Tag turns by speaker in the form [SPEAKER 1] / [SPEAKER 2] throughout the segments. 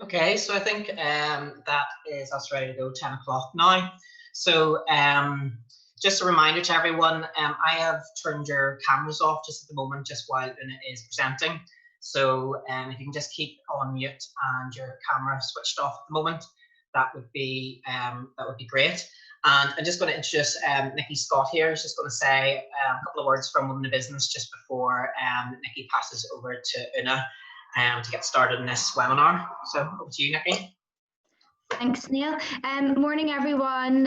[SPEAKER 1] Okay, so I think that is us ready to go, 10 o'clock now. So just a reminder to everyone, I have turned your cameras off just at the moment, just while Una is presenting. So if you can just keep on mute and your camera switched off at the moment, that would be great. And I'm just going to introduce Nikki Scott here. She's just going to say a couple of words from Women in Business just before Nikki passes over to Una to get started in this webinar. So over to you, Nikki.
[SPEAKER 2] Thanks, Neil. Morning, everyone.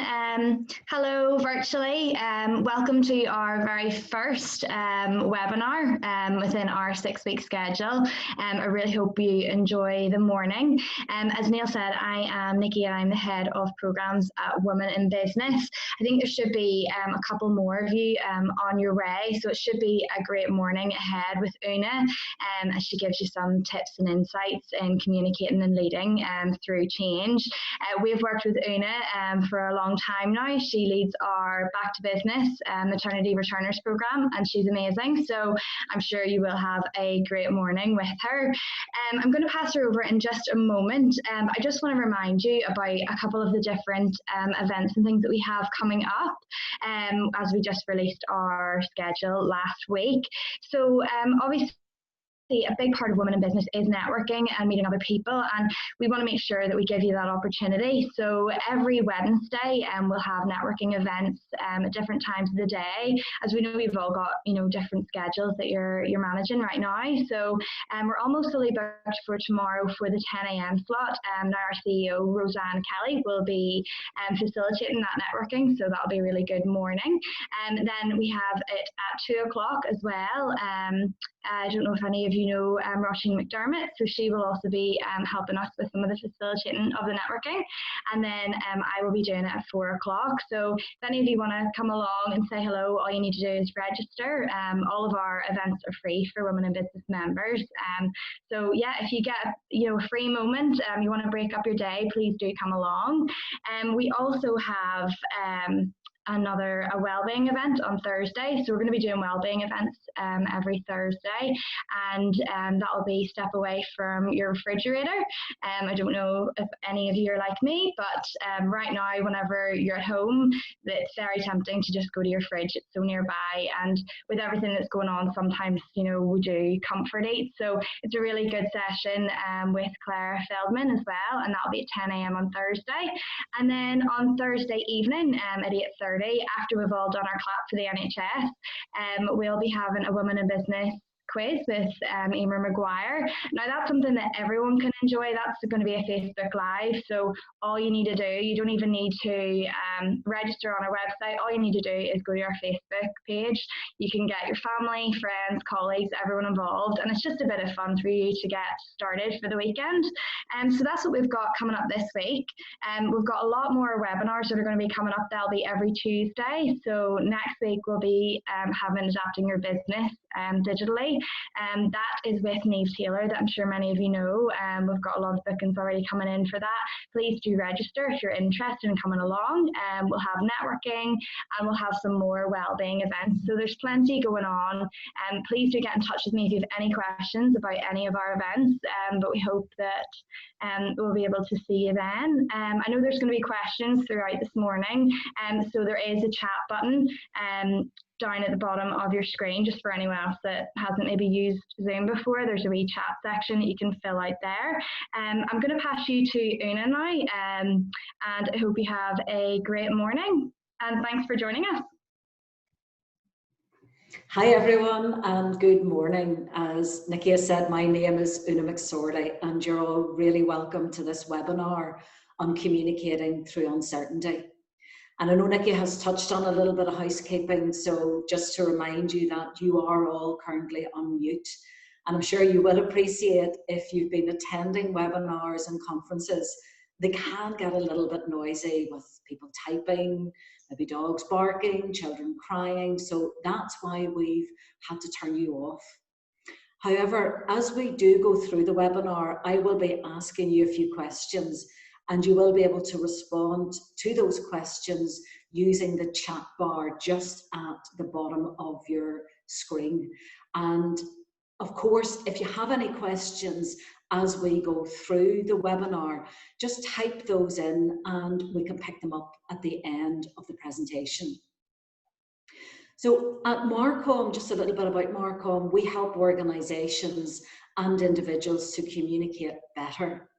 [SPEAKER 2] Hello, virtually. Welcome to our very first webinar within our 6-week schedule. I really hope you enjoy the morning. As Neil said, I am Nikki and I'm the head of programs at Women in Business. I think there should be a couple more of you on your way, so it should be a great morning ahead with Una as she gives you some tips and insights in communicating and leading through change. We've worked with Una for a long time now. She leads our Back to Business Maternity Returners program, and she's amazing. So I'm sure you will have a great morning with her. I'm going to pass her over in just a moment. I just want to remind you about a couple of the different events and things that we have coming up as we just released our schedule last week. So obviously, a big part of Women in Business is networking and meeting other people, and we want to make sure that we give you that opportunity. So every Wednesday we'll have networking events at different times of the day. As we know, we've all got different schedules that you're managing right now. So we're almost fully booked for tomorrow for the 10 a.m. slot. Now our CEO Roseanne Kelly will be facilitating that networking, so that'll be a really good morning. And then we have it at 2 o'clock as well. I don't know if any of you know Roisin McDermott, so she will also be helping us with some of the facilitating of the networking. And then I will be doing it at 4 o'clock. So if any of you want to come along and say hello, all you need to do is register. All of our events are free for Women in Business members. So yeah, if you get a free moment, you want to break up your day, please do come along. We also have a wellbeing event on Thursday. So we're going to be doing wellbeing events every Thursday, and that will be step away from your refrigerator. I don't know if any of you are like me, but right now, whenever you're at home, it's very tempting to just go to your fridge. It's so nearby, and with everything that's going on, sometimes we do comfort eat. So it's a really good session with Claire Feldman as well, and that'll be at 10 a.m. on Thursday. And then on Thursday evening at 8:30, after we've all done our clap for the NHS, we'll be having a Women in Business quiz with Emer Maguire. Now that's something that everyone can enjoy. That's going to be a Facebook Live, so all you need to do, you don't even need to register on our website. All you need to do is go to our Facebook page. You can get your family, friends, colleagues, everyone involved, and it's just a bit of fun for you to get started for the weekend. So that's what we've got coming up this week. We've got a lot more webinars that are going to be coming up. They'll be every Tuesday. So next week we'll be having Adapting Your Business digitally. That is with Niamh Taylor, that I'm sure many of you know. We've got a lot of bookings already coming in for that. Please do register if you're interested in coming along. We'll have networking and we'll have some more wellbeing events. So there's plenty going on. Please do get in touch with me if you have any questions about any of our events. But we hope that we'll be able to see you then. I know there's going to be questions throughout this morning. So there is a chat button down at the bottom of your screen, just for anyone else that hasn't maybe used Zoom before. There's a wee chat section that you can fill out there. I'm going to pass you to Una now, and I hope you have a great morning, and thanks for joining us.
[SPEAKER 3] Hi everyone, and good morning. As Nikki has said, my name is Una McSorley, and you're all really welcome to this webinar on communicating through uncertainty. And I know Nikki has touched on a little bit of housekeeping, so just to remind you that you are all currently on mute. And I'm sure you will appreciate, if you've been attending webinars and conferences, they can get a little bit noisy with people typing, maybe dogs barking, children crying. So that's why we've had to turn you off. However, as we do go through the webinar, I will be asking you a few questions, and you will be able to respond to those questions using the chat bar just at the bottom of your screen. And of course, if you have any questions as we go through the webinar. Just type those in and we can pick them up at the end of the presentation. So at Marcomm, just a little bit about Marcomm, we help organisations and individuals to communicate better.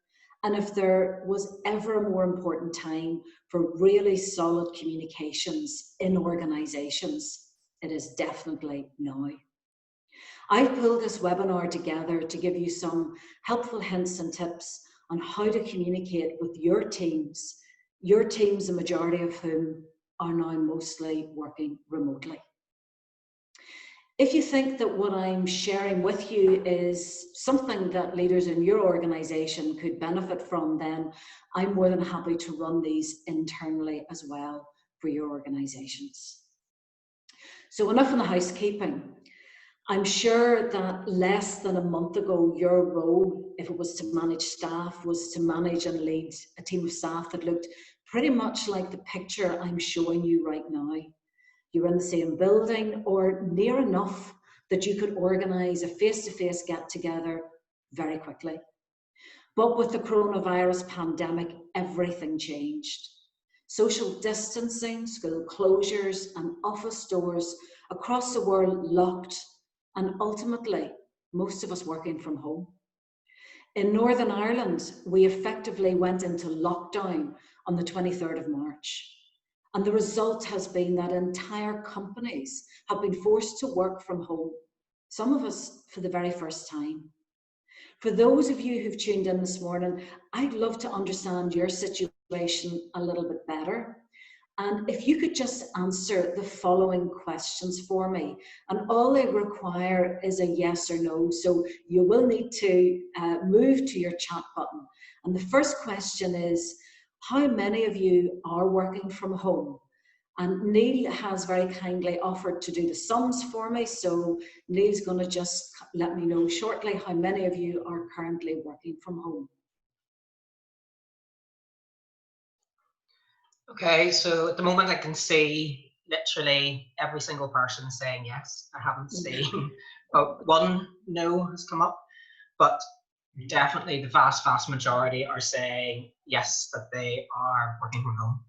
[SPEAKER 3] And if there was ever a more important time for really solid communications in organisations, it is definitely now. I've pulled this webinar together to give you some helpful hints and tips on how to communicate with your teams, the majority of whom are now mostly working remotely. If you think that what I'm sharing with you is something that leaders in your organisation could benefit from, then I'm more than happy to run these internally as well for your organisations. So enough in the housekeeping. I'm sure that less than a month ago, your role, if it was to manage staff, was to manage and lead a team of staff that looked pretty much like the picture I'm showing you right now. You're in the same building or near enough that you could organise a face-to-face get-together very quickly. But with the coronavirus pandemic, everything changed. Social distancing, school closures and office doors across the world locked, and ultimately, most of us working from home. In Northern Ireland, we effectively went into lockdown on the 23rd of March. And the result has been that entire companies have been forced to work from home, some of us for the very first time. For those of you who've tuned in this morning, I'd love to understand your situation a little bit better. And if you could just answer the following questions for me, and all they require is a yes or no. So you will need to move to your chat button. And the first question is, how many of you are working from home? And Neil has very kindly offered to do the sums for me. So Neil's going to just let me know shortly how many of you are currently working from home.
[SPEAKER 1] Okay, so at the moment I can see literally every single person saying yes. I haven't seen one no has come up, but definitely the vast majority are saying yes, that they are working from home.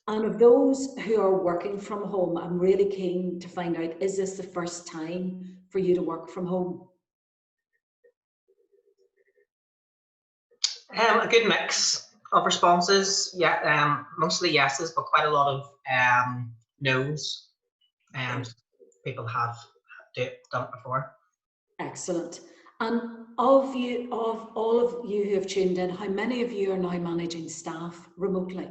[SPEAKER 3] And of those who are working from home, I'm really keen to find out, is this the first time for you to work from home?
[SPEAKER 1] A good mix of responses, yeah, mostly yeses, but quite a lot of no's. People have done it before.
[SPEAKER 3] Excellent. And of all of you who have tuned in, how many of you are now managing staff remotely?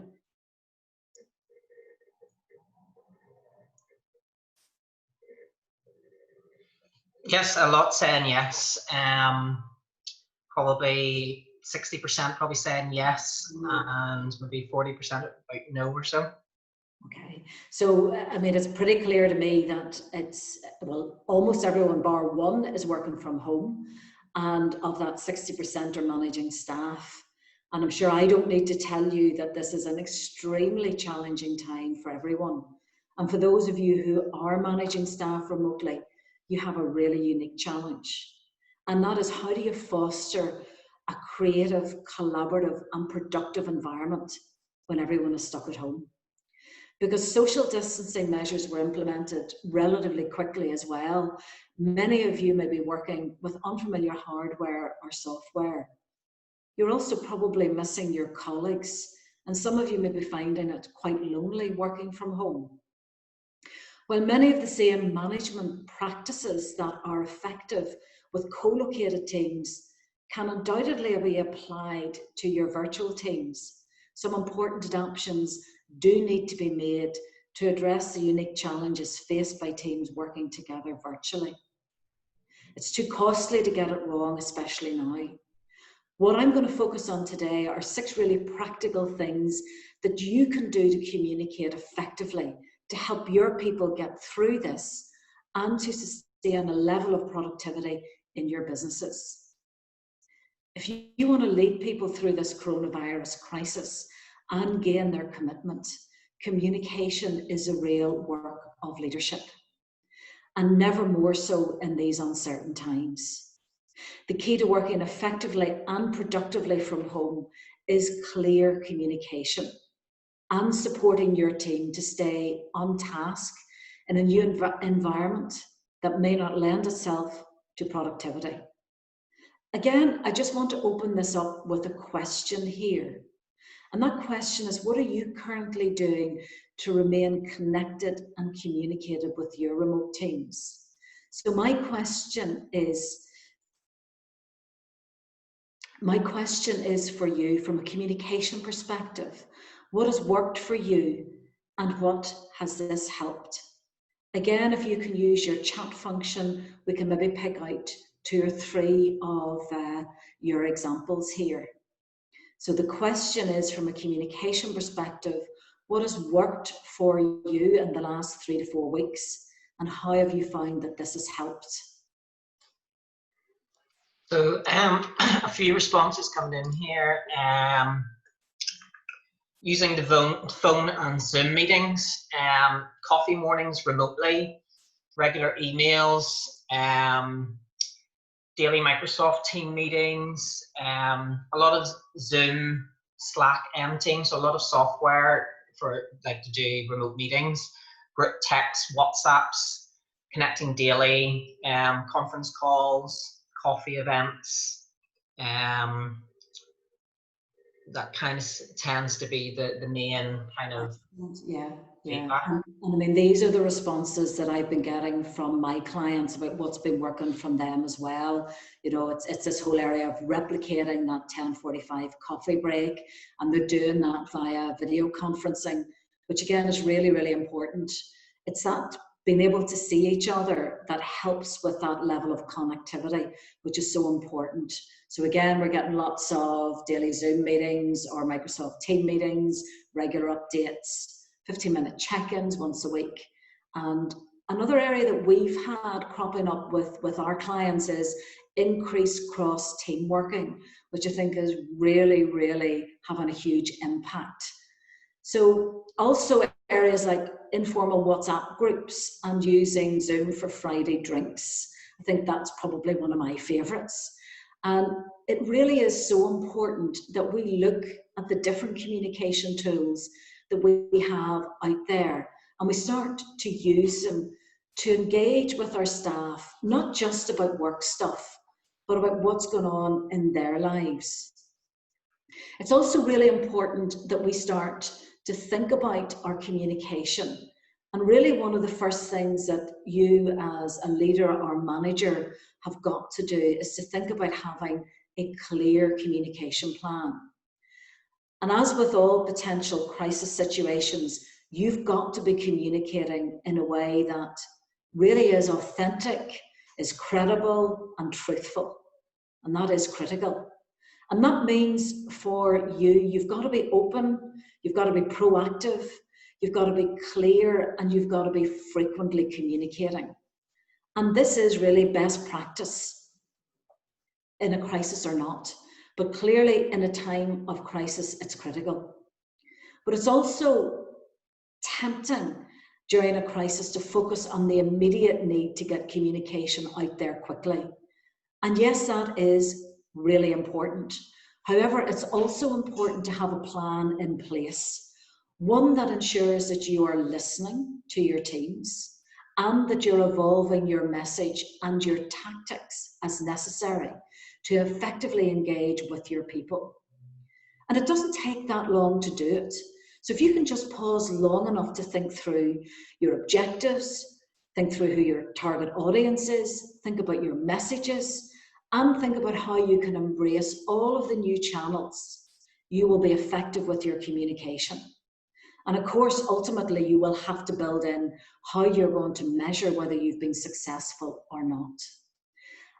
[SPEAKER 1] Yes, a lot saying yes. Probably 60% probably saying yes, and maybe 40% about no or so.
[SPEAKER 3] Okay, so I mean, it's pretty clear to me that it's, well, almost everyone bar one is working from home, and of that 60% are managing staff. And I'm sure I don't need to tell you that this is an extremely challenging time for everyone. And for those of you who are managing staff remotely, you have a really unique challenge. And that is, how do you foster a creative, collaborative and productive environment when everyone is stuck at home? Because social distancing measures were implemented relatively quickly as well. Many of you may be working with unfamiliar hardware or software. You're also probably missing your colleagues, and some of you may be finding it quite lonely working from home. While many of the same management practices that are effective with co-located teams can undoubtedly be applied to your virtual teams, some important adaptations do need to be made to address the unique challenges faced by teams working together virtually. It's too costly to get it wrong, especially now. What I'm going to focus on today are 6 really practical things that you can do to communicate effectively to help your people get through this and to sustain a level of productivity in your businesses. If you want to lead people through this coronavirus crisis and gain their commitment, communication is a real work of leadership, and never more so in these uncertain times. The key to working effectively and productively from home is clear communication and supporting your team to stay on task in a new environment that may not lend itself to productivity. Again, I just want to open this up with a question here. And that question is, what are you currently doing to remain connected and communicated with your remote teams? So my question is for you from a communication perspective. What has worked for you and what has this helped? Again, if you can use your chat function, we can maybe pick out 2 or 3 of your examples here. So the question is, from a communication perspective, what has worked for you in the last 3 to 4 weeks, and how have you found that this has helped?
[SPEAKER 1] So a few responses coming in here. Using the phone and Zoom meetings, coffee mornings remotely, regular emails, daily Microsoft team meetings, a lot of Zoom, Slack, Teams, so a lot of software for like to do remote meetings, group text, WhatsApps, connecting daily, conference calls, coffee events. That kind of tends to be the main kind of feedback.
[SPEAKER 3] And I mean, these are the responses that I've been getting from my clients about what's been working from them as well. You know, it's this whole area of replicating that 10:45 coffee break, and they're doing that via video conferencing, which again is really, really important. It's that being able to see each other that helps with that level of connectivity, which is so important. So again, we're getting lots of daily Zoom meetings or Microsoft Team meetings, regular updates, 15-minute check-ins once a week. And another area that we've had cropping up with our clients is increased cross-team working, which I think is really, really having a huge impact. So also areas like informal WhatsApp groups and using Zoom for Friday drinks. I think that's probably one of my favorites. And it really is so important that we look at the different communication tools that we have out there, and we start to use them to engage with our staff, not just about work stuff, but about what's going on in their lives. It's also really important that we start to think about our communication. And really one of the first things that you as a leader or manager have got to do is to think about having a clear communication plan. And as with all potential crisis situations, you've got to be communicating in a way that really is authentic, is credible and truthful. And that is critical. And that means for you, you've got to be open, you've got to be proactive, you've got to be clear, and you've got to be frequently communicating. And this is really best practice in a crisis or not. But clearly in a time of crisis, it's critical. But it's also tempting during a crisis to focus on the immediate need to get communication out there quickly. And yes, that is really important. However, it's also important to have a plan in place, one that ensures that you are listening to your teams and that you're evolving your message and your tactics as necessary to effectively engage with your people. And it doesn't take that long to do it. So if you can just pause long enough to think through your objectives, think through who your target audience is, think about your messages, and think about how you can embrace all of the new channels, you will be effective with your communication. And of course, ultimately, you will have to build in how you're going to measure whether you've been successful or not.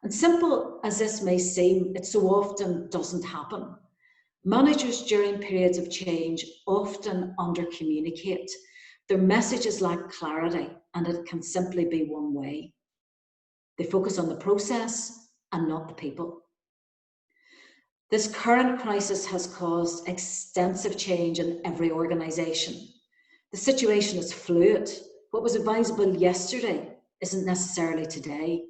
[SPEAKER 3] And simple as this may seem, it so often doesn't happen. Managers during periods of change often under-communicate. Their messages lack clarity, and it can simply be one way. They focus on the process and not the people. This current crisis has caused extensive change in every organisation. The situation is fluid. What was advisable yesterday isn't necessarily today.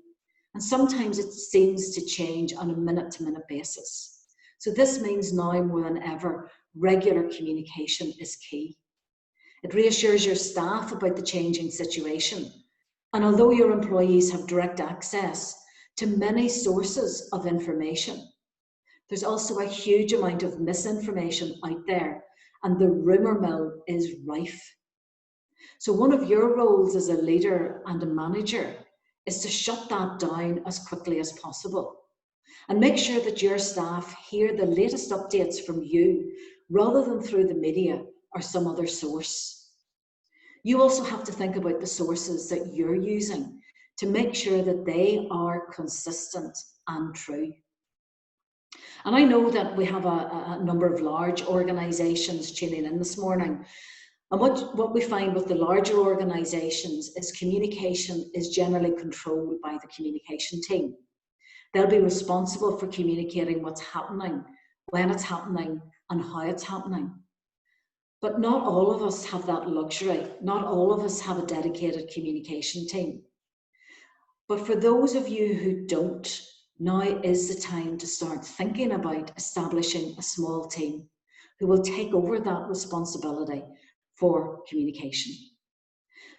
[SPEAKER 3] And sometimes it seems to change on a minute-to-minute basis. So this means now more than ever, regular communication is key. It reassures your staff about the changing situation. And although your employees have direct access to many sources of information, there's also a huge amount of misinformation out there, and the rumour mill is rife. So one of your roles as a leader and a manager is to shut that down as quickly as possible and make sure that your staff hear the latest updates from you rather than through the media or some other source. You also have to think about the sources that you're using to make sure that they are consistent and true. And I know that we have a number of large organisations tuning in this morning. And what we find with the larger organisations is communication is generally controlled by the communication team. They'll be responsible for communicating what's happening, when it's happening, and how it's happening. But not all of us have that luxury. Not all of us have a dedicated communication team. But for those of you who don't, now is the time to start thinking about establishing a small team who will take over that responsibility for communication.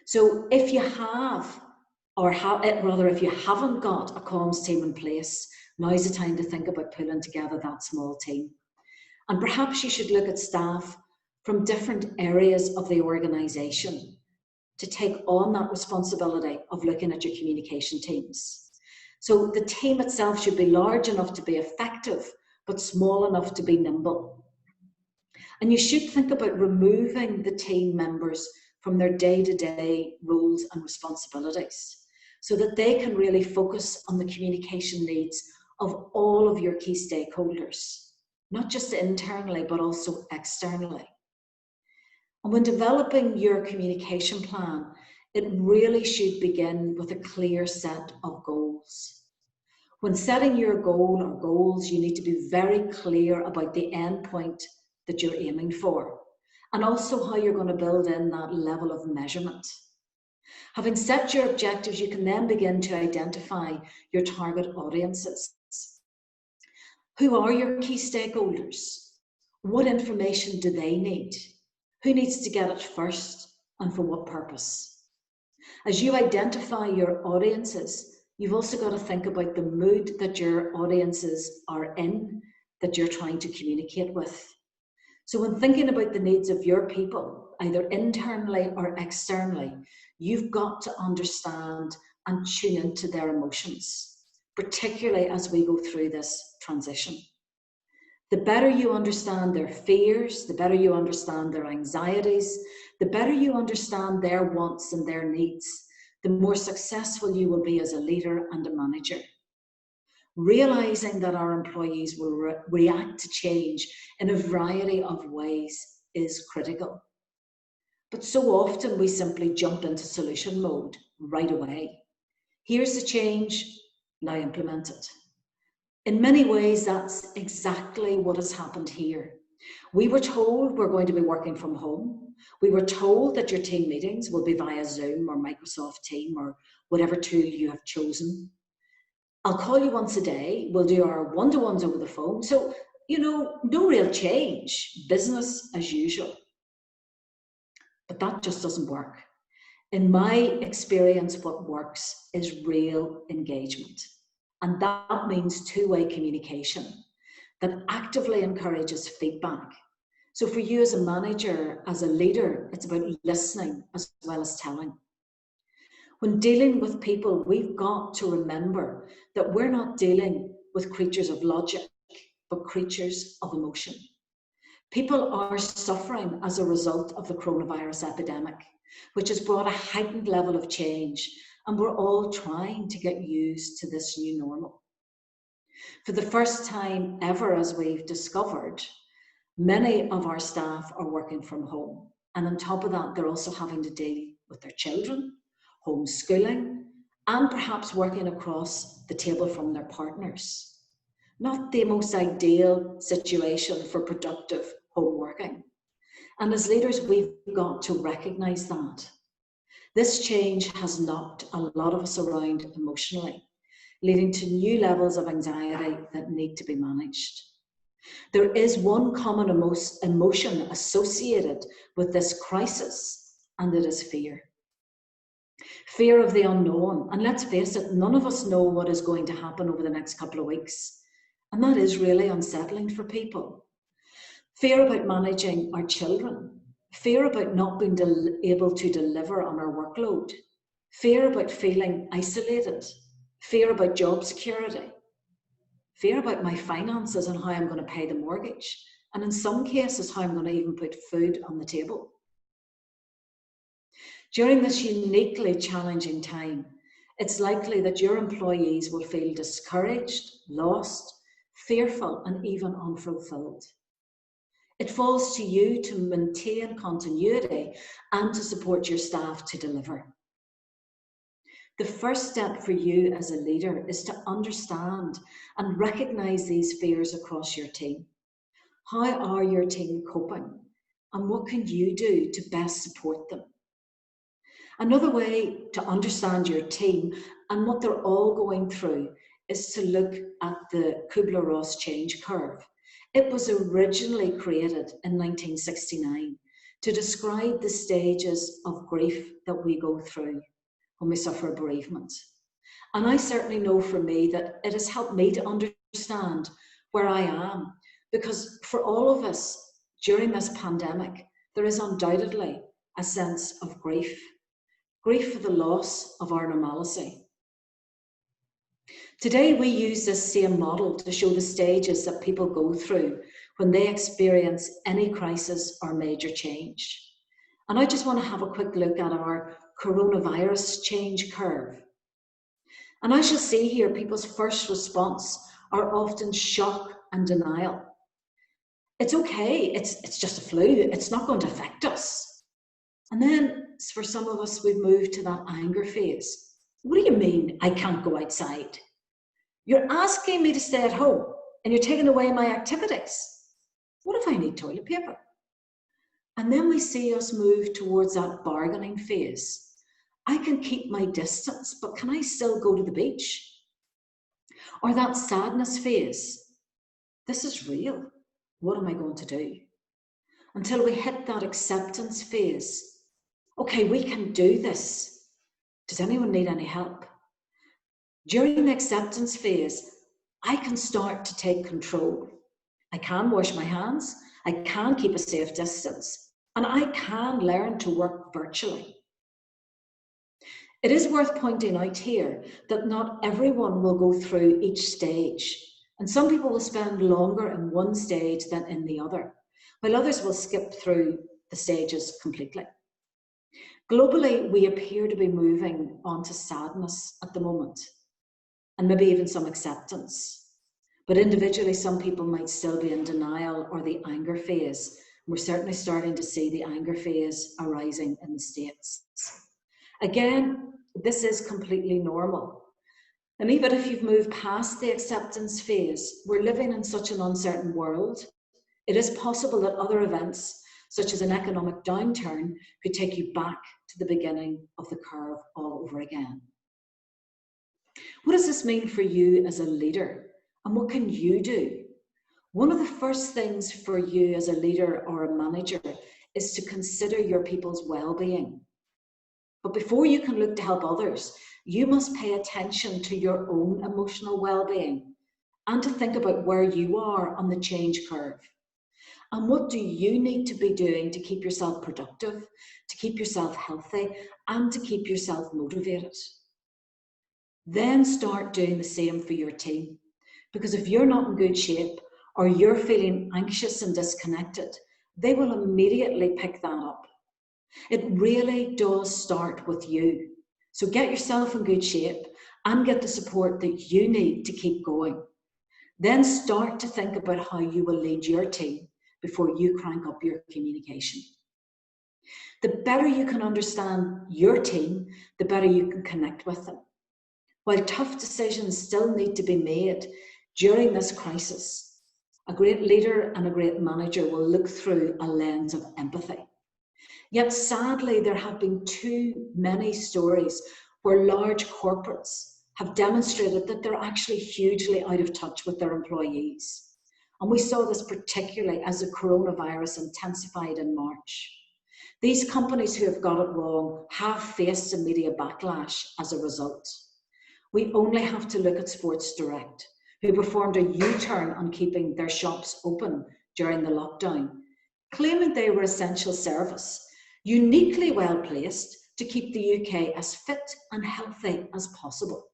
[SPEAKER 3] So if you have, if you haven't got a comms team in place, now's the time to think about pulling together that small team. And perhaps you should look at staff from different areas of the organisation to take on that responsibility of looking at your communication teams. So the team itself should be large enough to be effective, but small enough to be nimble. And you should think about removing the team members from their day-to-day roles and responsibilities so that they can really focus on the communication needs of all of your key stakeholders, not just internally, but also externally. And when developing your communication plan, it really should begin with a clear set of goals. When setting your goal or goals, you need to be very clear about the end point that you're aiming for, and also how you're going to build in that level of measurement. Having set your objectives, you can then begin to identify your target audiences. Who are your key stakeholders? What information do they need? Who needs to get it first, and for what purpose? As you identify your audiences, you've also got to think about the mood that your audiences are in, that you're trying to communicate with. So when thinking about the needs of your people, either internally or externally, you've got to understand and tune into their emotions, particularly as we go through this transition. The better you understand their fears, the better you understand their anxieties, the better you understand their wants and their needs, the more successful you will be as a leader and a manager. Realizing that our employees will react to change in a variety of ways is critical. But so often we simply jump into solution mode right away. Here's the change, now implement it. In many ways, that's exactly what has happened here. We were told we're going to be working from home. We were told that your team meetings will be via Zoom or Microsoft Teams or whatever tool you have chosen. I'll call you once a day. We'll do our one-to-ones over the phone. So, no real change, business as usual. But that just doesn't work. In my experience, what works is real engagement. And that means two-way communication that actively encourages feedback. So for you as a manager, as a leader, it's about listening as well as telling. When dealing with people, we've got to remember that we're not dealing with creatures of logic, but creatures of emotion. People are suffering as a result of the coronavirus epidemic, which has brought a heightened level of change, and we're all trying to get used to this new normal. For the first time ever, as we've discovered, many of our staff are working from home. And on top of that, they're also having to deal with their children, homeschooling, and perhaps working across the table from their partners. Not the most ideal situation for productive home working. And as leaders, we've got to recognize that. This change has knocked a lot of us around emotionally. leading to new levels of anxiety that need to be managed. There is one common emotion associated with this crisis, and it is fear. Fear of the unknown. And let's face it, none of us know what is going to happen over the next couple of weeks. And that is really unsettling for people. Fear about managing our children. Fear about not being able to deliver on our workload. Fear about feeling isolated. Fear about job security. Fear about my finances and how I'm going to pay the mortgage. And in some cases, how I'm going to even put food on the table. During this uniquely challenging time, it's likely that your employees will feel discouraged, lost, fearful, and even unfulfilled. It falls to you to maintain continuity and to support your staff to deliver. The first step for you as a leader is to understand and recognise these fears across your team. How are your team coping? And what can you do to best support them? Another way to understand your team and what they're all going through is to look at the Kubler-Ross change curve. It was originally created in 1969 to describe the stages of grief that we go through when we suffer bereavement. And I certainly know for me that it has helped me to understand where I am, because for all of us during this pandemic, there is undoubtedly a sense of grief. Grief for the loss of our normalcy. Today we use this same model to show the stages that people go through when they experience any crisis or major change. And I just want to have a quick look at our coronavirus change curve. And as you'll see here, people's first response are often shock and denial. It's okay, it's just a flu, it's not going to affect us. And then for some of us, we've moved to that anger phase. What do you mean I can't go outside? You're asking me to stay at home and you're taking away my activities. What if I need toilet paper? And then we see us move towards that bargaining phase. I can keep my distance, but can I still go to the beach? Or that sadness phase. This is real. What am I going to do? Until we hit that acceptance phase. Okay, we can do this. Does anyone need any help? During the acceptance phase, I can start to take control. I can wash my hands, I can keep a safe distance, and I can learn to work virtually. It is worth pointing out here that not everyone will go through each stage, and some people will spend longer in one stage than in the other, while others will skip through the stages completely. Globally, we appear to be moving on to sadness at the moment, and maybe even some acceptance. But individually, some people might still be in denial or the anger phase. We're certainly starting to see the anger phase arising in the States. Again, this is completely normal. And even if you've moved past the acceptance phase, we're living in such an uncertain world. It is possible that other events, such as an economic downturn, could take you back to the beginning of the curve all over again. What does this mean for you as a leader? And what can you do? One of the first things for you as a leader or a manager is to consider your people's well-being. But before you can look to help others, you must pay attention to your own emotional well-being and to think about where you are on the change curve. And what do you need to be doing to keep yourself productive, to keep yourself healthy, and to keep yourself motivated? Then start doing the same for your team. Because if you're not in good shape or you're feeling anxious and disconnected, they will immediately pick that up. It really does start with you. So get yourself in good shape and get the support that you need to keep going. Then start to think about how you will lead your team before you crank up your communication. The better you can understand your team, the better you can connect with them. While tough decisions still need to be made during this crisis, a great leader and a great manager will look through a lens of empathy. Yet sadly, there have been too many stories where large corporates have demonstrated that they're actually hugely out of touch with their employees. And we saw this particularly as the coronavirus intensified in March. These companies who have got it wrong have faced a media backlash as a result. We only have to look at Sports Direct, who performed a U-turn on keeping their shops open during the lockdown, claiming they were essential service, uniquely well placed to keep the UK as fit and healthy as possible.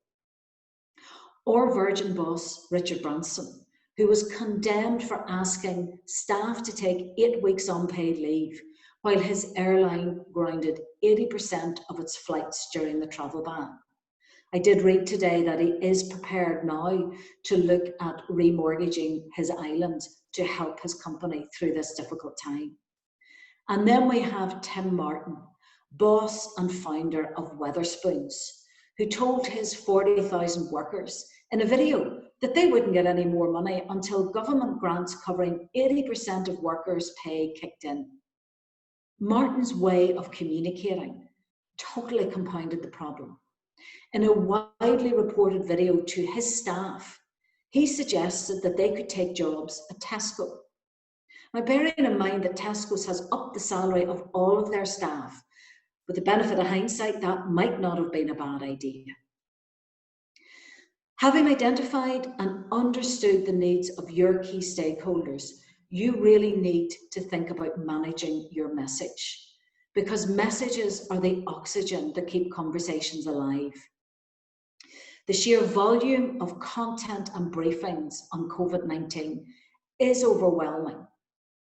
[SPEAKER 3] Or Virgin boss Richard Branson, who was condemned for asking staff to take 8 weeks unpaid leave while his airline grounded 80% of its flights during the travel ban. I did read today that he is prepared now to look at remortgaging his island to help his company through this difficult time. And then we have Tim Martin, boss and founder of Wetherspoons, who told his 40,000 workers in a video that they wouldn't get any more money until government grants covering 80% of workers' pay kicked in. Martin's way of communicating totally compounded the problem. In a widely reported video to his staff, he suggested that they could take jobs at Tesco. Now, bearing in mind that Tesco's has upped the salary of all of their staff, with the benefit of hindsight, that might not have been a bad idea. Having identified and understood the needs of your key stakeholders, you really need to think about managing your message, because messages are the oxygen that keep conversations alive. The sheer volume of content and briefings on COVID-19 is overwhelming,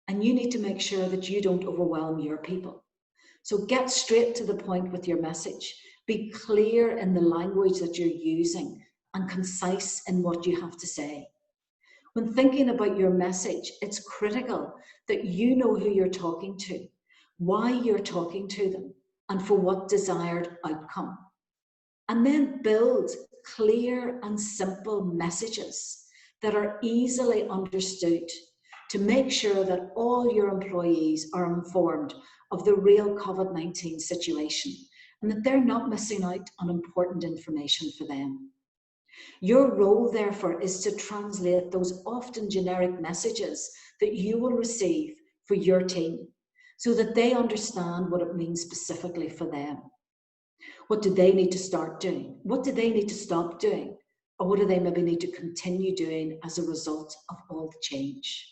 [SPEAKER 3] and you need to make sure that you don't overwhelm your people. So get straight to the point with your message. Be clear in the language that you're using and concise in what you have to say. When thinking about your message, it's critical that you know who you're talking to, why you're talking to them, and for what desired outcome. And then build clear and simple messages that are easily understood to make sure that all your employees are informed of the real COVID-19 situation and that they're not missing out on important information for them. Your role, therefore, is to translate those often generic messages that you will receive for your team so that they understand what it means specifically for them. What do they need to start doing? What do they need to stop doing? Or what do they maybe need to continue doing as a result of all the change?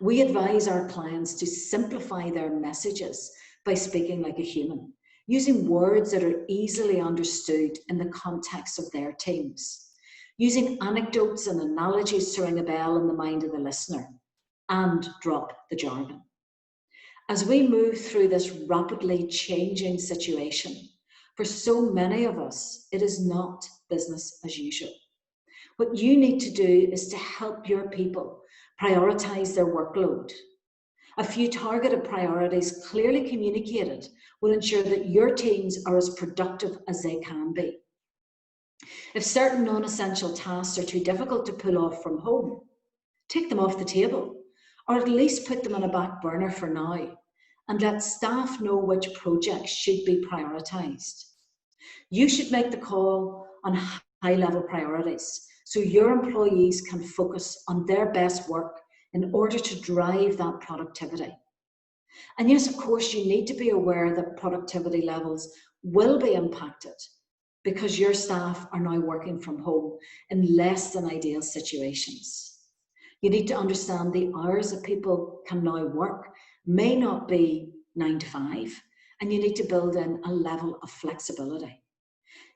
[SPEAKER 3] We advise our clients to simplify their messages by speaking like a human, using words that are easily understood in the context of their teams, using anecdotes and analogies to ring a bell in the mind of the listener, and drop the jargon. As we move through this rapidly changing situation, for so many of us, it is not business as usual. What you need to do is to help your people prioritize their workload. A few targeted priorities clearly communicated will ensure that your teams are as productive as they can be. If certain non-essential tasks are too difficult to pull off from home, take them off the table, or at least put them on a back burner for now, and let staff know which projects should be prioritised. You should make the call on high-level priorities so your employees can focus on their best work in order to drive that productivity. And yes, of course, you need to be aware that productivity levels will be impacted because your staff are now working from home in less than ideal situations. You need to understand the hours that people can now work may not be 9 to 5, and you need to build in a level of flexibility.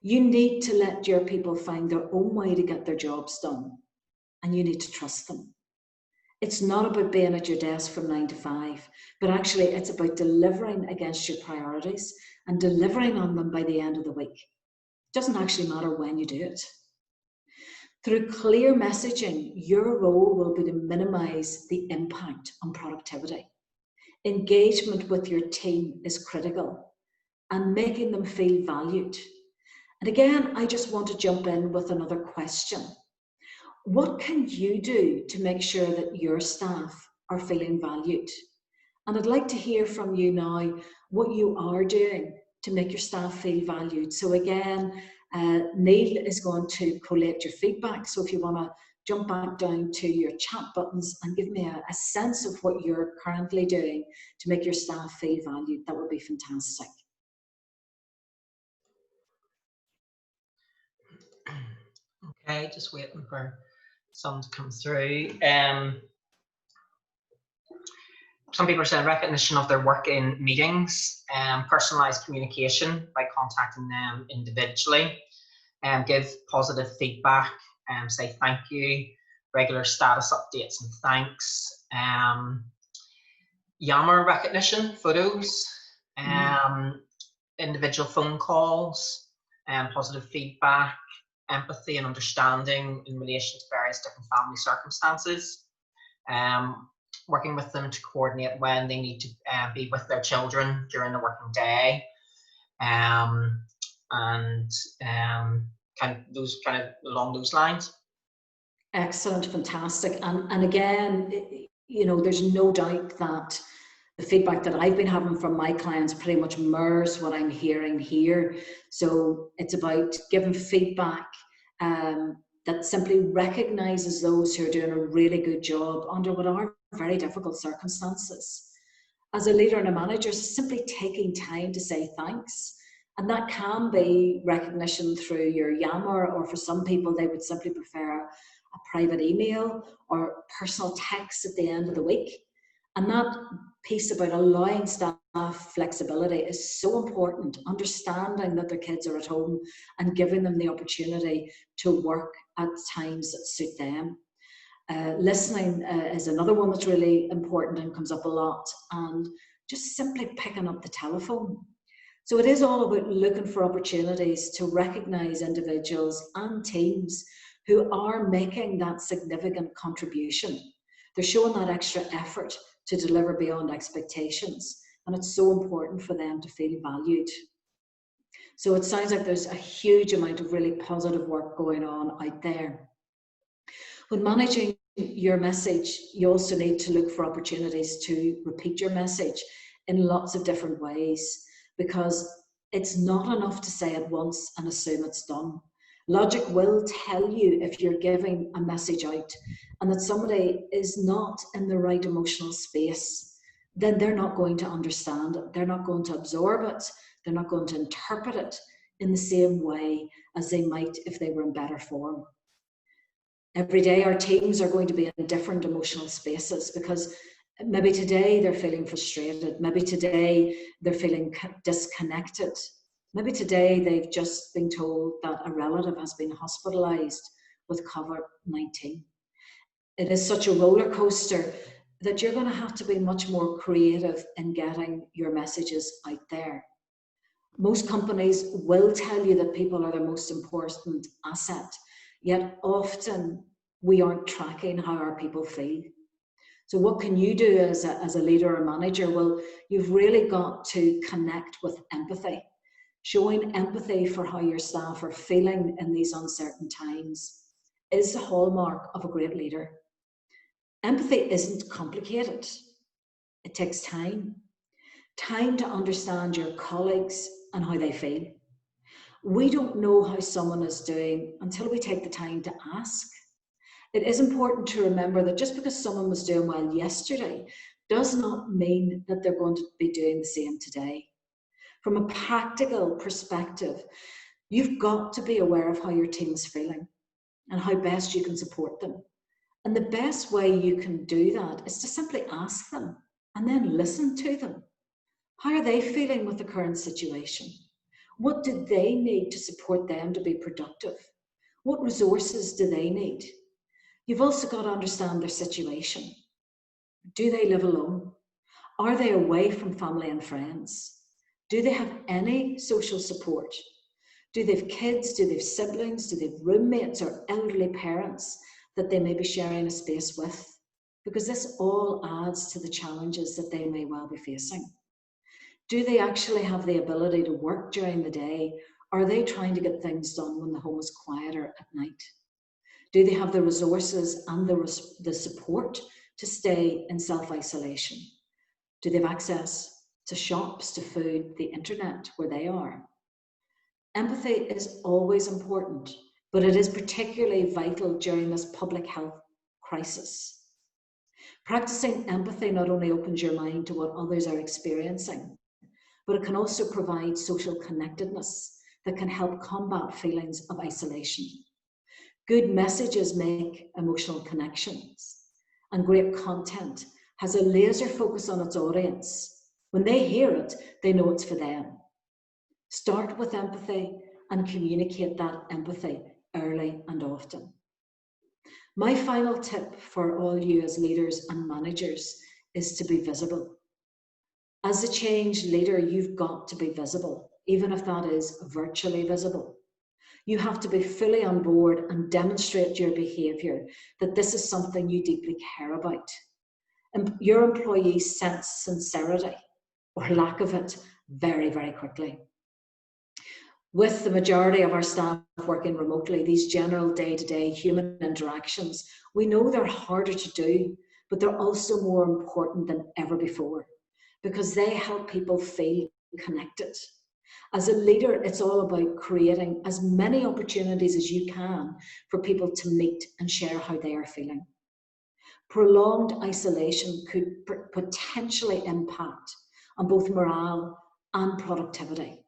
[SPEAKER 3] You need to let your people find their own way to get their jobs done, and you need to trust them. It's not about being at your desk from 9 to 5, but actually it's about delivering against your priorities and delivering on them by the end of the week. It doesn't actually matter when you do it. Through clear messaging, your role will be to minimise the impact on productivity. Engagement with your team is critical, and making them feel valued. And again, I just want to jump in with another question. What can you do to make sure that your staff are feeling valued? And I'd like to hear from you now what you are doing to make your staff feel valued. So again, Neil is going to collate your feedback. So if you want to jump back down to your chat buttons and give me a sense of what you're currently doing to make your staff feel valued, that would be fantastic.
[SPEAKER 1] Okay, just waiting for some to come through. Some people are saying recognition of their work in meetings, personalised communication by contacting them individually, give positive feedback, say thank you, regular status updates and thanks, Yammer recognition, photos, individual phone calls, positive feedback, empathy and understanding in relation to various different family circumstances, working with them to coordinate when they need to be with their children during the working day, and kind of along those lines.
[SPEAKER 3] Excellent, fantastic. And again, you know, there's no doubt that the feedback that I've been having from my clients pretty much mirrors what I'm hearing here. So it's about giving feedback that simply recognises those who are doing a really good job under what are very difficult circumstances. As a leader and a manager, simply taking time to say thanks. And that can be recognition through your Yammer, or for some people, they would simply prefer a private email or personal text at the end of the week. And that piece about allowing staff flexibility is so important, understanding that their kids are at home and giving them the opportunity to work at times that suit them. Listening is another one that's really important and comes up a lot, and just simply picking up the telephone. So it is all about looking for opportunities to recognise individuals and teams who are making that significant contribution. They're showing that extra effort to deliver beyond expectations, and it's so important for them to feel valued. So it sounds like there's a huge amount of really positive work going on out there. When managing your message, you also need to look for opportunities to repeat your message in lots of different ways, because it's not enough to say it once and assume it's done. Logic will tell you if you're giving a message out and that somebody is not in the right emotional space, then they're not going to understand it. They're not going to absorb it. They're not going to interpret it in the same way as they might if they were in better form. Every day our teams are going to be in different emotional spaces, because maybe today they're feeling frustrated. Maybe today they're feeling disconnected. Maybe today they've just been told that a relative has been hospitalised with COVID-19. It is such a roller coaster that you're going to have to be much more creative in getting your messages out there. Most companies will tell you that people are their most important asset, yet often we aren't tracking how our people feel. So what can you do as a leader or manager? Well, you've really got to connect with empathy. Showing empathy for how your staff are feeling in these uncertain times is the hallmark of a great leader. Empathy isn't complicated. It takes time. Time to understand your colleagues and how they feel. We don't know how someone is doing until we take the time to ask. It is important to remember that just because someone was doing well yesterday does not mean that they're going to be doing the same today. From a practical perspective, you've got to be aware of how your team's feeling and how best you can support them. And the best way you can do that is to simply ask them and then listen to them. How are they feeling with the current situation? What do they need to support them to be productive? What resources do they need? You've also got to understand their situation. Do they live alone? Are they away from family and friends? Do they have any social support? Do they have kids? Do they have siblings? Do they have roommates or elderly parents that they may be sharing a space with? Because this all adds to the challenges that they may well be facing. Do they actually have the ability to work during the day? Or are they trying to get things done when the home is quieter at night? Do they have the resources and the support to stay in self-isolation? Do they have access to shops, to food, the internet where they are? Empathy is always important, but it is particularly vital during this public health crisis. Practicing empathy not only opens your mind to what others are experiencing, but it can also provide social connectedness that can help combat feelings of isolation. Good messages make emotional connections, and great content has a laser focus on its audience. When they hear it, they know it's for them. Start with empathy and communicate that empathy early and often. My final tip for all you as leaders and managers is to be visible. As a change leader, you've got to be visible, even if that is virtually visible. You have to be fully on board and demonstrate your behaviour that this is something you deeply care about. And your employees sense sincerity or lack of it very, very quickly. With the majority of our staff working remotely, these general day-to-day human interactions, we know they're harder to do, but they're also more important than ever before because they help people feel connected. As a leader, it's all about creating as many opportunities as you can for people to meet and share how they are feeling. Prolonged isolation could potentially impact on both morale and productivity.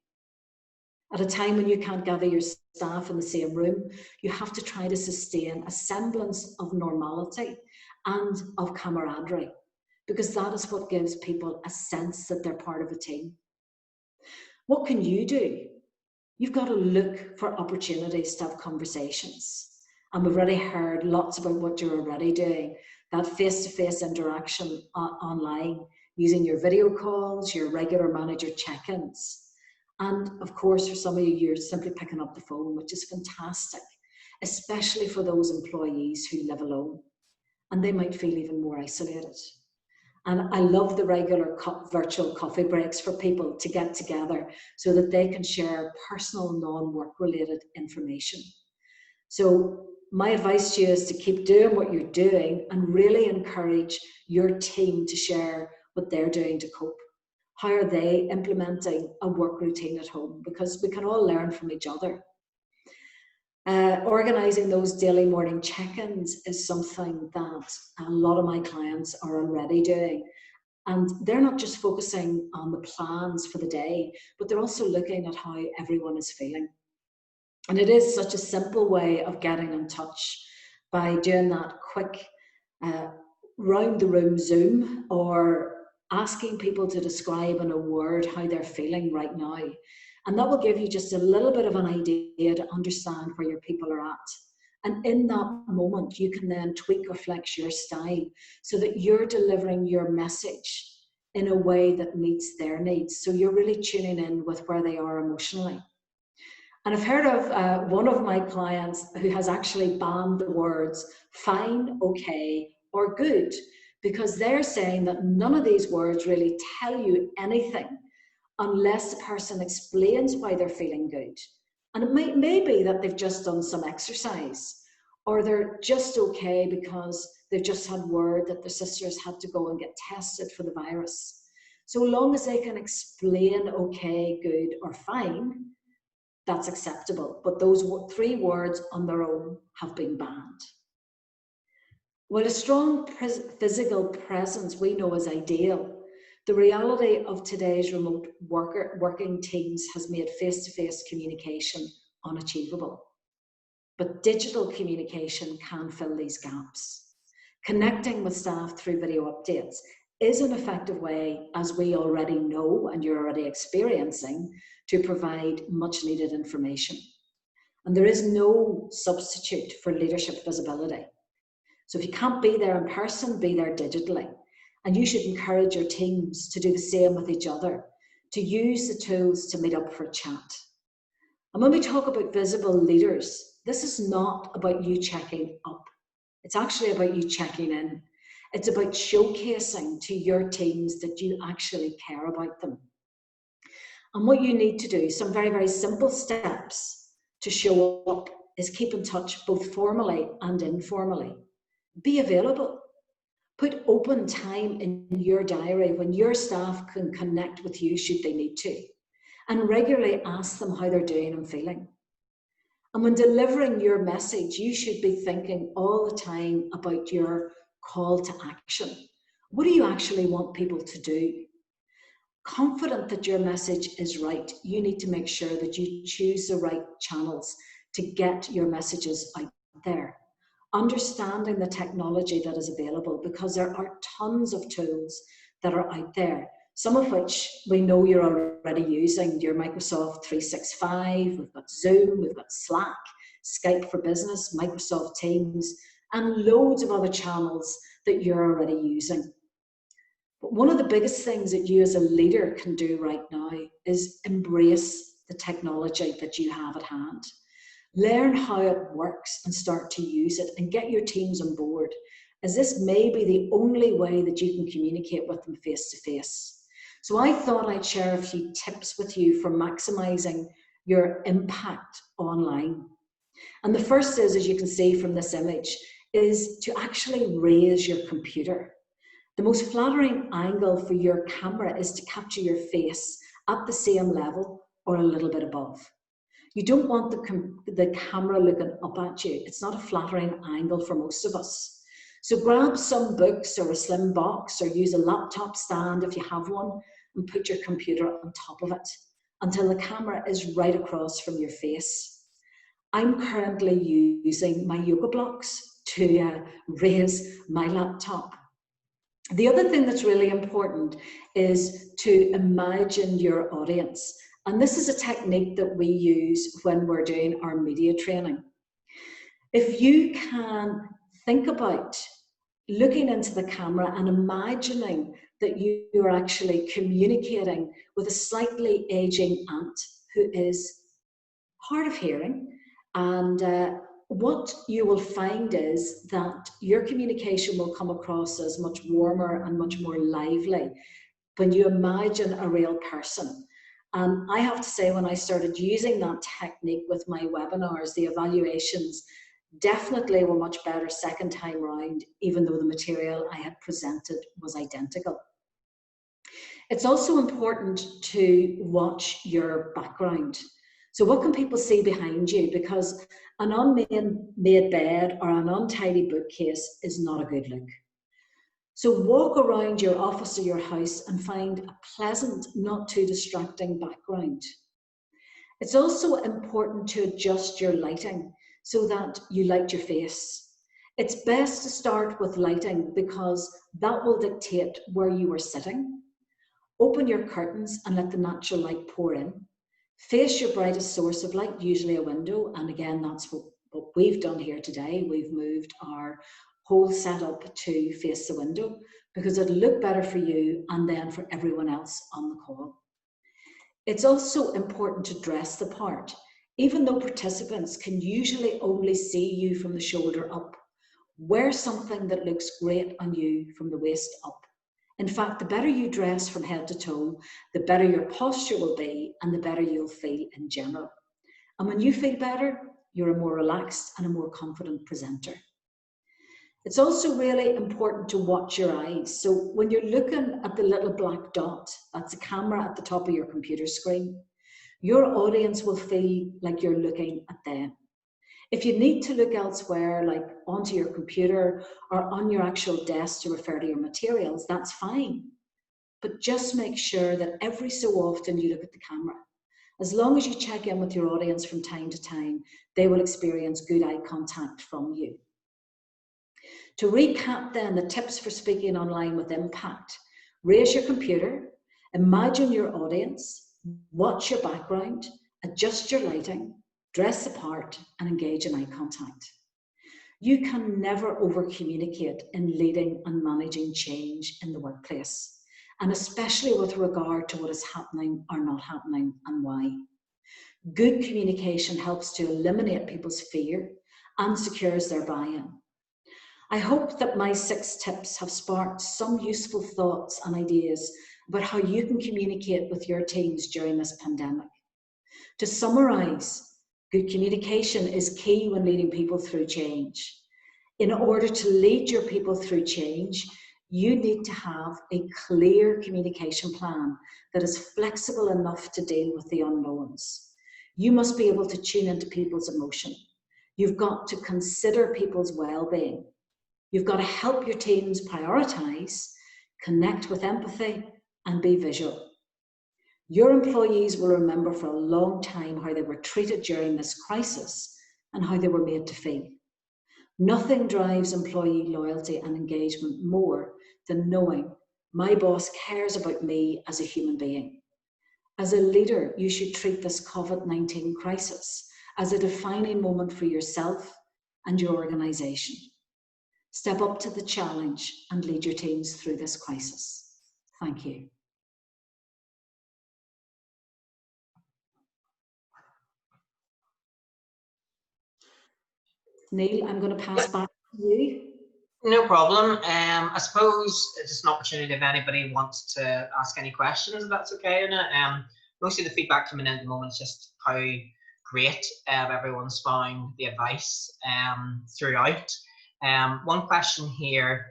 [SPEAKER 3] At a time when you can't gather your staff in the same room, you have to try to sustain a semblance of normality and of camaraderie, because that is what gives people a sense that they're part of a team. What can you do? You've got to look for opportunities to have conversations. And we've already heard lots about what you're already doing, that face-to-face interaction online, using your video calls, your regular manager check-ins. And of course, for some of you, you're simply picking up the phone, which is fantastic, especially for those employees who live alone. And they might feel even more isolated. And I love the regular virtual coffee breaks for people to get together so that they can share personal, non-work related information. So my advice to you is to keep doing what you're doing and really encourage your team to share what they're doing to cope. How are they implementing a work routine at home? Because we can all learn from each other. Organising those daily morning check-ins is something that a lot of my clients are already doing. And they're not just focusing on the plans for the day, but they're also looking at how everyone is feeling. And it is such a simple way of getting in touch by doing that quick round the room Zoom, or asking people to describe in a word how they're feeling right now. And that will give you just a little bit of an idea to understand where your people are at. And in that moment, you can then tweak or flex your style so that you're delivering your message in a way that meets their needs. So you're really tuning in with where they are emotionally. And I've heard of one of my clients who has actually banned the words fine, okay, or good, because they're saying that none of these words really tell you anything unless the person explains why they're feeling good. And it may be that they've just done some exercise, or they're just okay because they've just had word that their sisters had to go and get tested for the virus. So long as they can explain okay, good, or fine, that's acceptable. But those three words on their own have been banned. While a strong physical presence we know is ideal, the reality of today's remote working teams has made face-to-face communication unachievable. But digital communication can fill these gaps. Connecting with staff through video updates is an effective way, as we already know and you're already experiencing, to provide much needed information. And there is no substitute for leadership visibility. So if you can't be there in person, be there digitally. And you should encourage your teams to do the same with each other, to use the tools to meet up for a chat. And when we talk about visible leaders, this is not about you checking up. It's actually about you checking in. It's about showcasing to your teams that you actually care about them. And what you need to do, some very, very simple steps to show up, is keep in touch both formally and informally. Be available. Put open time in your diary when your staff can connect with you should they need to. and regularly ask them how they're doing and feeling. And when delivering your message, you should be thinking all the time about your call to action. What do you actually want people to do? Confident that your message is right, you need to make sure that you choose the right channels to get your messages out there. Understanding the technology that is available, because there are tons of tools that are out there, some of which we know you're already using. Your Microsoft 365, we've got Zoom, we've got Slack, Skype for Business, Microsoft Teams, and loads of other channels that you're already using. But one of the biggest things that you as a leader can do right now is embrace the technology that you have at hand. Learn how it works and start to use it, and get your teams on board, as this may be the only way that you can communicate with them face to face. So I thought I'd share a few tips with you for maximizing your impact online. And the first is, as you can see from this image, is to actually raise your computer. The most flattering angle for your camera is to capture your face at the same level or a little bit above. You don't want the camera looking up at you. It's not a flattering angle for most of us. So grab some books or a slim box, or use a laptop stand if you have one, and put your computer on top of it until the camera is right across from your face. I'm currently using my yoga blocks to raise my laptop. The other thing that's really important is to imagine your audience. And this is a technique that we use when we're doing our media training. If you can think about looking into the camera and imagining that you are actually communicating with a slightly aging aunt who is hard of hearing, and what you will find is that your communication will come across as much warmer and much more lively when you imagine a real person. And I have to say, when I started using that technique with my webinars, the evaluations definitely were much better second time round, even though the material I had presented was identical. It's also important to watch your background. So what can people see behind you? Because an unmade bed or an untidy bookcase is not a good look. So walk around your office or your house and find a pleasant, not too distracting background. It's also important to adjust your lighting so that you light your face. It's best to start with lighting because that will dictate where you are sitting. Open your curtains and let the natural light pour in. Face your brightest source of light, usually a window, and again, that's what we've done here today. We've moved our whole setup to face the window because it'll look better for you and then for everyone else on the call. It's also important to dress the part. Even though participants can usually only see you from the shoulder up, wear something that looks great on you from the waist up. In fact, the better you dress from head to toe, the better your posture will be and the better you'll feel in general. And when you feel better, you're a more relaxed and a more confident presenter. It's also really important to watch your eyes. So when you're looking at the little black dot, that's a camera at the top of your computer screen, your audience will feel like you're looking at them. If you need to look elsewhere, like onto your computer or on your actual desk to refer to your materials, that's fine. But just make sure that every so often you look at the camera. As long as you check in with your audience from time to time, they will experience good eye contact from you. To recap then, the tips for speaking online with impact: raise your computer, imagine your audience, watch your background, adjust your lighting, dress the part, and engage in eye contact. You can never over-communicate in leading and managing change in the workplace, and especially with regard to what is happening or not happening and why. Good communication helps to eliminate people's fear and secures their buy-in. I hope that my 6 tips have sparked some useful thoughts and ideas about how you can communicate with your teams during this pandemic. To summarize, good communication is key when leading people through change. In order to lead your people through change, you need to have a clear communication plan that is flexible enough to deal with the unknowns. You must be able to tune into people's emotion. You've got to consider people's well-being. You've got to help your teams prioritize, connect with empathy, and be visual. Your employees will remember for a long time how they were treated during this crisis and how they were made to feel. Nothing drives employee loyalty and engagement more than knowing my boss cares about me as a human being. As a leader, you should treat this COVID-19 crisis as a defining moment for yourself and your organisation. Step up to the challenge and lead your teams through this crisis. Thank you. Neil, I'm going to pass back to you.
[SPEAKER 1] No problem. I suppose it's just an opportunity if anybody wants to ask any questions, if that's okay. Most of the feedback coming in at the moment is just how great everyone's found the advice throughout. One question here,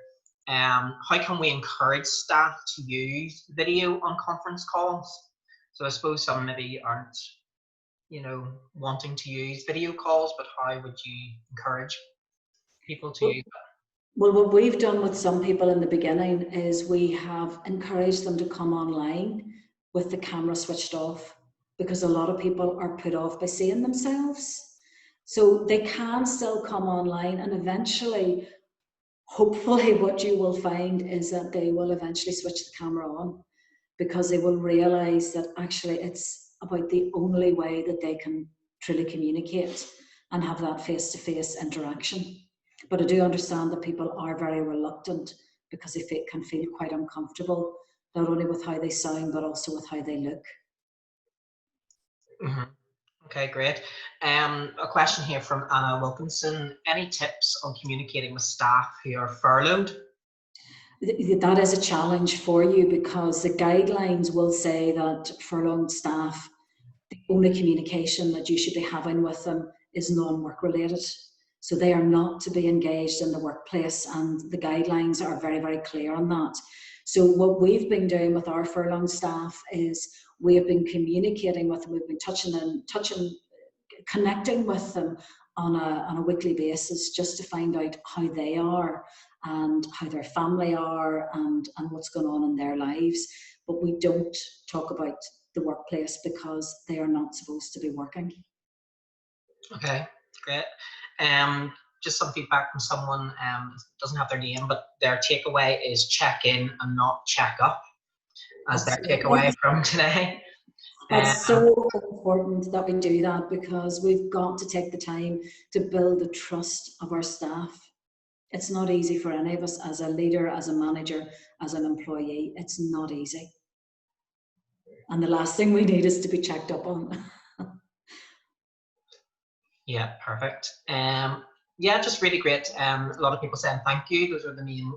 [SPEAKER 1] how can we encourage staff to use video on conference calls? So I suppose some maybe aren't, wanting to use video calls, but how would you encourage people to use that?
[SPEAKER 3] Well, what we've done with some people in the beginning is we have encouraged them to come online with the camera switched off, because a lot of people are put off by seeing themselves. So they can still come online, and eventually, hopefully what you will find is that they will eventually switch the camera on, because they will realise that actually it's about the only way that they can truly communicate and have that face-to-face interaction. But I do understand that people are very reluctant because they can feel quite uncomfortable, not only with how they sound, but also with how they look.
[SPEAKER 1] Mm-hmm. Okay, great. A question here from Anna Wilkinson. Any tips on communicating with staff who are furloughed?
[SPEAKER 3] That is a challenge for you, because the guidelines will say that furloughed staff, the only communication that you should be having with them is non-work related. So they are not to be engaged in the workplace, and the guidelines are very, very clear on that. So what we've been doing with our furloughed staff is we have been communicating with them. We've been connecting with them on a weekly basis, just to find out how they are and how their family are and what's going on in their lives. But we don't talk about the workplace because they are not supposed to be working.
[SPEAKER 1] Okay, great. Just some feedback from someone, doesn't have their name, but their takeaway is check in and not check up as their takeaway from today.
[SPEAKER 3] It's so important that we do that, because we've got to take the time to build the trust of our staff. It's not easy for any of us as a leader, as a manager, as an employee. It's not easy. And the last thing we need is to be checked up on.
[SPEAKER 1] Yeah, perfect. Yeah, just really great. A lot of people saying thank you. Those are the main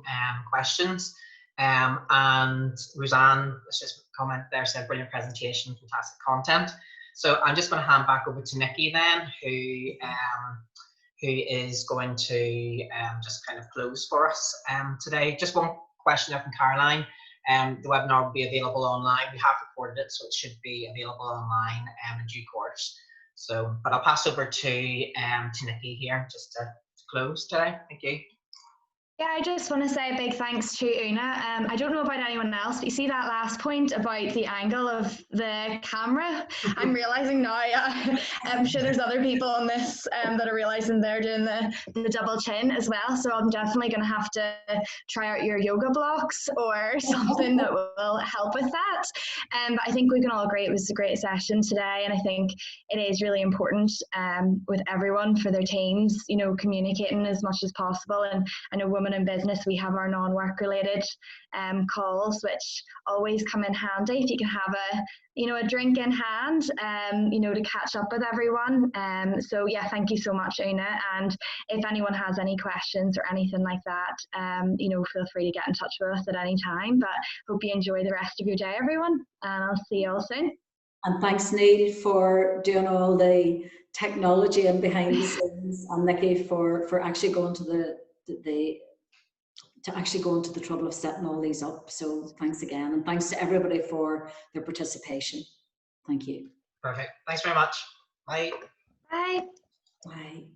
[SPEAKER 1] questions. And Roseanne, let's just comment there, said brilliant presentation, fantastic content. So I'm just going to hand back over to Nikki then, who is going to just kind of close for us today. Just one question there from Caroline. The webinar will be available online. We have recorded it, so it should be available online in due course. So, but I'll pass over to Nikki here just to close today. Thank you.
[SPEAKER 2] Yeah, I just want to say a big thanks to Una. I don't know about anyone else, but you see that last point about the angle of the camera? I'm realising now, I'm sure there's other people on this that are realising they're doing the double chin as well. So I'm definitely going to have to try out your yoga blocks or something that will help with that. But I think we can all agree it was a great session today. And I think it is really important with everyone for their teams, communicating as much as possible. And I know women in business, we have our non-work related calls, which always come in handy if you can have a drink in hand, to catch up with everyone. So yeah, thank you so much, Una. And if anyone has any questions or anything like that, feel free to get in touch with us at any time. But hope you enjoy the rest of your day, everyone, and I'll see you all soon.
[SPEAKER 3] And thanks, Neil, for doing all the technology and behind the scenes, and Nikki for actually going to to actually go into the trouble of setting all these up. So thanks again, and thanks to everybody for their participation. Thank you.
[SPEAKER 1] Perfect. Thanks very much. Bye.
[SPEAKER 2] Bye.
[SPEAKER 3] Bye.